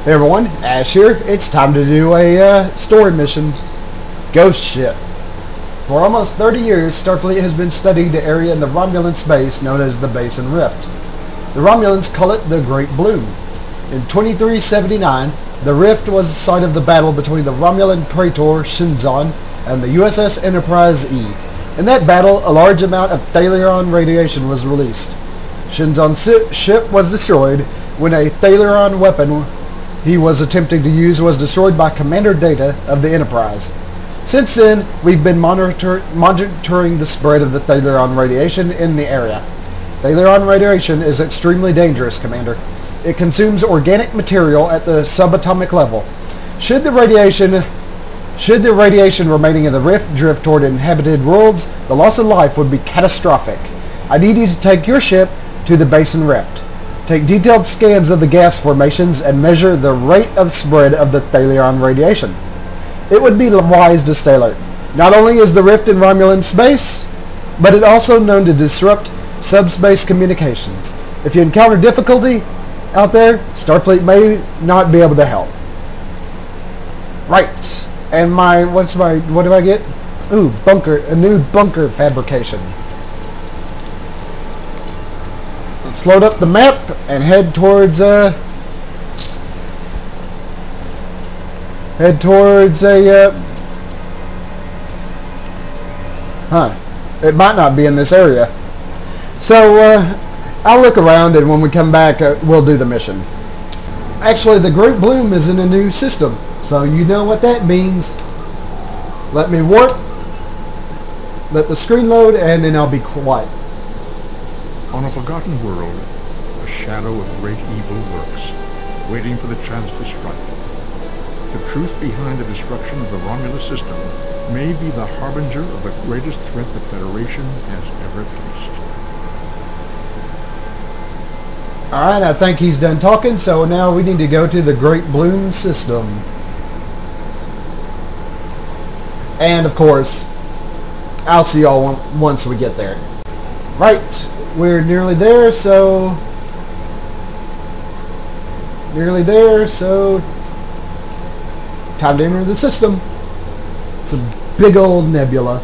Hey everyone, Ash here. It's time to do a story mission. Ghost ship. For almost 30 years, Starfleet has been studying the area in the Romulan space known as the Basin Rift. The Romulans call it the Great Bloom. In 2379, the Rift was the site of the battle between the Romulan Praetor Shinzon and the USS Enterprise E. In that battle, a large amount of Thalion radiation was released. Shinzon's ship was destroyed when a Thalion weapon he was attempting to use was destroyed by Commander Data of the Enterprise. Since then, we've been monitoring the spread of the Thalion radiation in the area. Thalion radiation is extremely dangerous, Commander. It consumes organic material at the subatomic level. Should the radiation remaining in the rift drift toward inhabited worlds, the loss of life would be catastrophic. I need you to take your ship to the Basin Rift. Take detailed scans of the gas formations and measure the rate of spread of the Thalion radiation. It would be wise to stay alert. Not only is the rift in Romulan space, but it also known to disrupt subspace communications. If you encounter difficulty out there, Starfleet may not be able to help. Right. And what do I get? Ooh, a new bunker fabrication. Let's load up the map and head towards it might not be in this area. So I'll look around, and when we come back, we'll do the mission. Actually, the Great Bloom is in a new system, so you know what that means. Let me warp, let the screen load, and then I'll be quiet. On a forgotten world, a shadow of great evil lurks, waiting for the chance to strike. The truth behind the destruction of the Romulus system may be the harbinger of the greatest threat the Federation has ever faced. Alright, I think he's done talking, so now we need to go to the Great Bloom system. And of course, I'll see y'all once we get there. Right. We're nearly there, so time to enter the system. It's a big old nebula.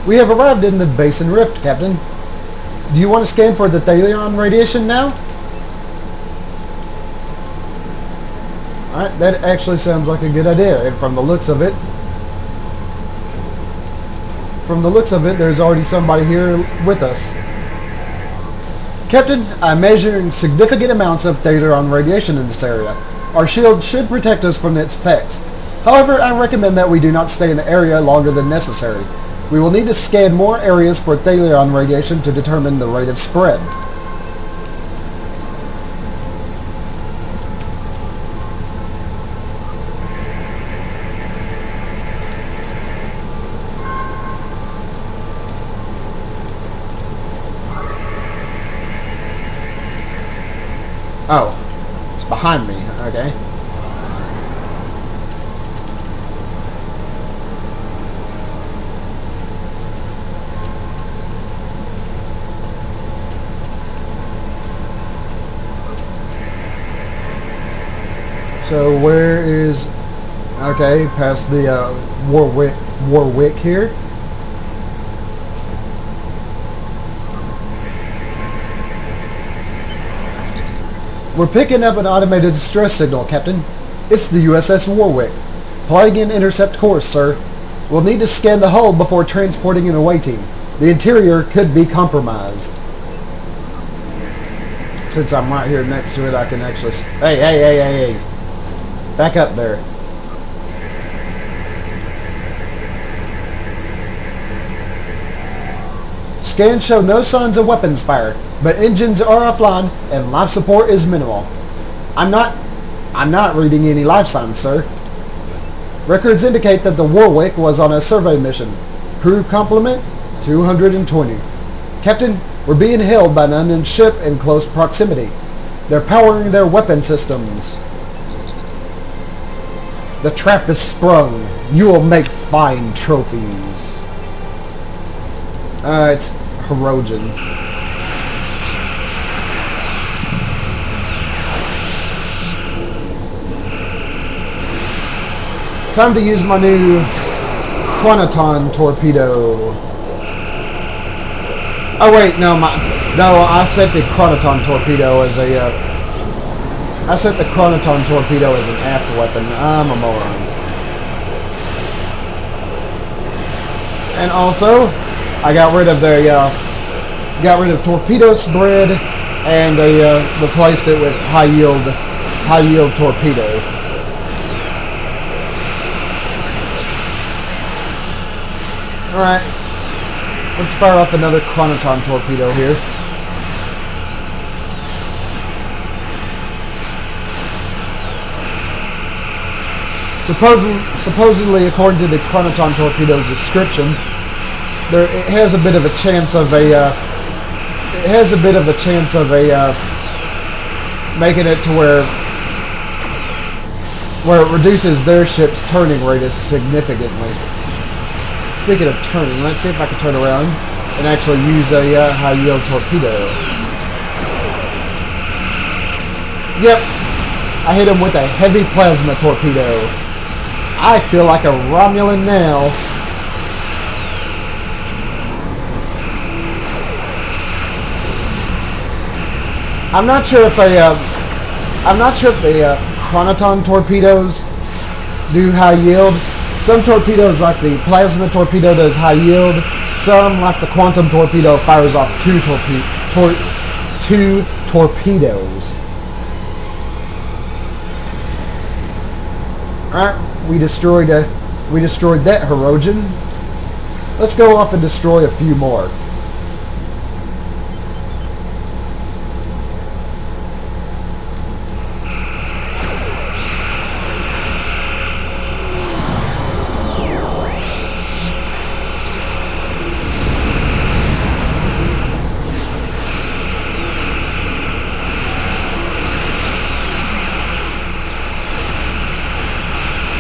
We have arrived in the Basin Rift, Captain. Do you want to scan for the Thalion radiation now? Alright, that actually sounds like a good idea, and from the looks of it, there's already somebody here with us. Captain, I'm measuring significant amounts of Thalion radiation in this area. Our shield should protect us from its effects. However, I recommend that we do not stay in the area longer than necessary. We will need to scan more areas for Thalion radiation to determine the rate of spread. Oh, it's behind me, okay. So where is, okay, past the Warwick here. We're picking up an automated distress signal, Captain. It's the USS Warwick. Plotting an intercept course, sir. We'll need to scan the hull before transporting an away team. The interior could be compromised. Since I'm right here next to it, I can actually... Hey. Back up there. Scans show no signs of weapons fire, but engines are offline and life support is minimal. I'm not reading any life signs, sir. Records indicate that the Warwick was on a survey mission. Crew complement, 220. Captain, we're being held by an unknown ship in close proximity. They're powering their weapon systems. The trap is sprung. You will make fine trophies. It's Hirogen. Time to use my new Chronoton torpedo. Oh wait, no, I set the Chronoton torpedo as a an aft weapon. I'm a moron. And also, I got rid of torpedo spread and replaced it with high yield torpedo. Alright, let's fire off another Chronoton torpedo here. Supposedly, according to the Chronoton torpedo's description, it has a bit of a chance of making it to where it reduces their ship's turning radius significantly. Speaking of turning, let's see if I can turn around and actually use a high-yield torpedo. Yep, I hit him with a heavy plasma torpedo. I feel like a Romulan now. I'm not sure if the Chronoton torpedoes do high yield. Some torpedoes, like the plasma torpedo, does high yield. Some, like the quantum torpedo, fires off two torpedoes. Alright, we destroyed that Hirogen. Let's go off and destroy a few more.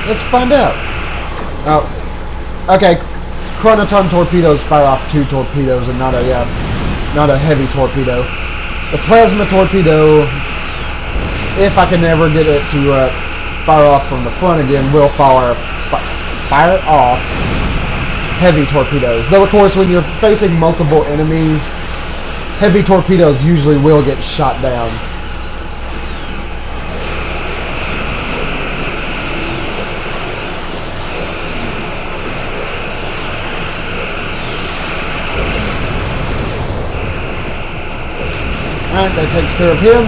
Let's find out. Oh, okay. Chronoton torpedoes fire off two torpedoes and not a heavy torpedo. The plasma torpedo, if I can ever get it to fire off from the front again, will fire off heavy torpedoes. Though, of course, when you're facing multiple enemies, heavy torpedoes usually will get shot down. Alright, that takes care of him.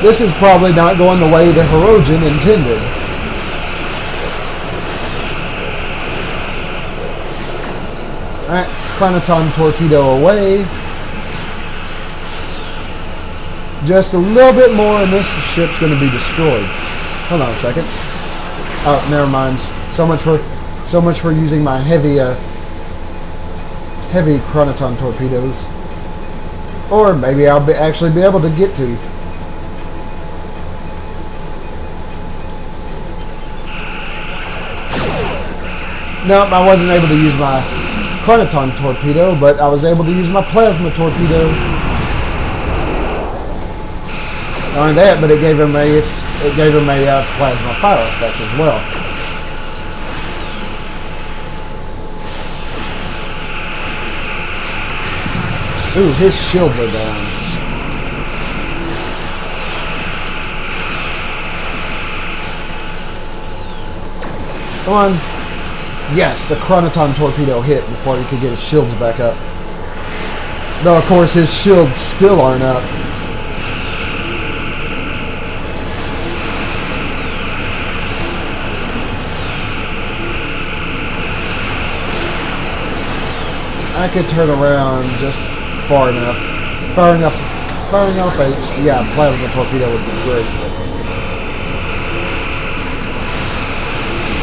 This is probably not going the way the Hirogen intended. Alright, Chronoton torpedo away. Just a little bit more and this ship's going to be destroyed. Hold on a second. Oh, never mind. So much for using my heavy Chronoton torpedoes. Or maybe I'll actually be able to get to. Nope, I wasn't able to use my Chronoton torpedo, but I was able to use my plasma torpedo. Not only that, but it gave him a plasma fire effect as well. Ooh, his shields are down. Come on. Yes, the Chronoton torpedo hit before he could get his shields back up. Though, of course, his shields still aren't up. I could turn around just far enough firing off a plasma torpedo would be great.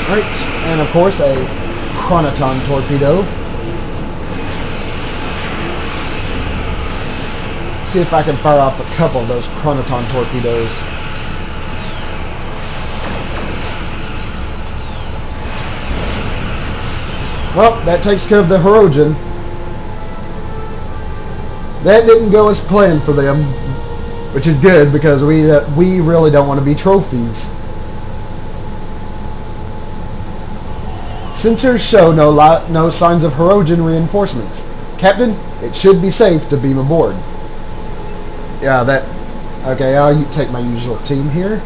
Alright, and of course a chronoton torpedo. See if I can fire off a couple of those chronoton torpedoes. Well, that takes care of the Hirogen. That didn't go as planned for them, which is good because we really don't want to be trophies. Sensors show no signs of Hirogen reinforcements. Captain, it should be safe to beam aboard. Yeah, that... Okay, I'll take my usual team here.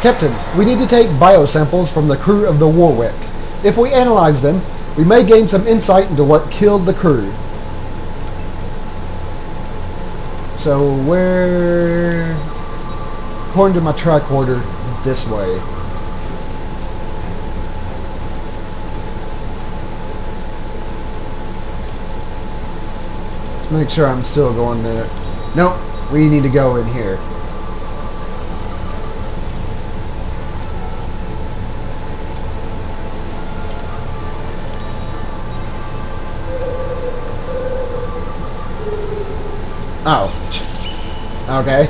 Captain, we need to take biosamples from the crew of the Warwick. If we analyze them, we may gain some insight into what killed the crew. So where... According to my tricorder, this way. Let's make sure I'm still going there. Nope, we need to go in here. Oh. Okay.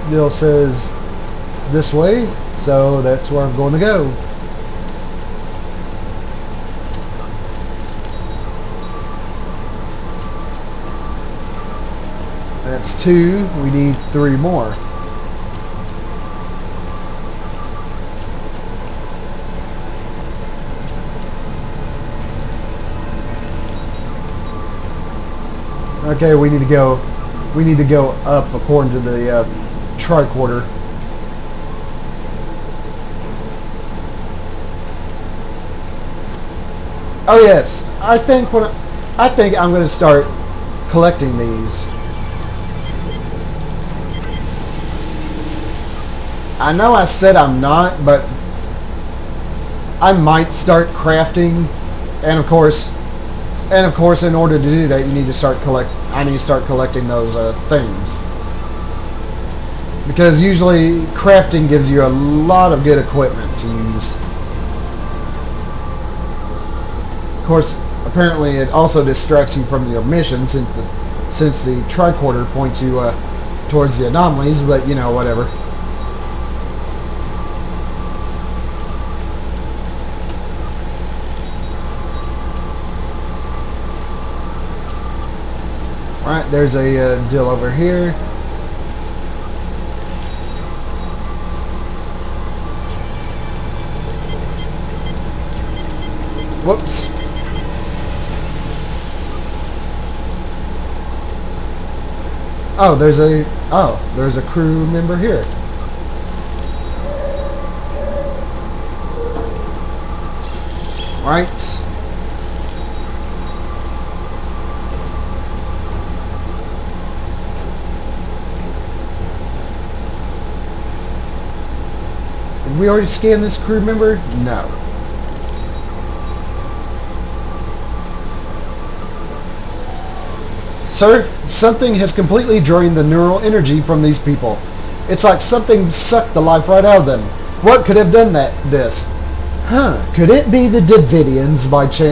Bill says this way, so that's where I'm going to go. That's 2. We need 3 more. Okay, we need to go up according to the tricorder. Oh yes, I think I'm going to start collecting these. I know I said I'm not, but I might start crafting, and of course, in order to do that, I need to start collecting those things. Because usually, crafting gives you a lot of good equipment to use. Of course, apparently it also distracts you from your mission since the tricorder points you towards the anomalies, but you know, whatever. Alright, there's a deal over here. Whoops. Oh, there's a crew member here. Alright. Did we already scan this crew member? No. Sir, something has completely drained the neural energy from these people. It's like something sucked the life right out of them. What could have done this? Could it be the Davidians by chance?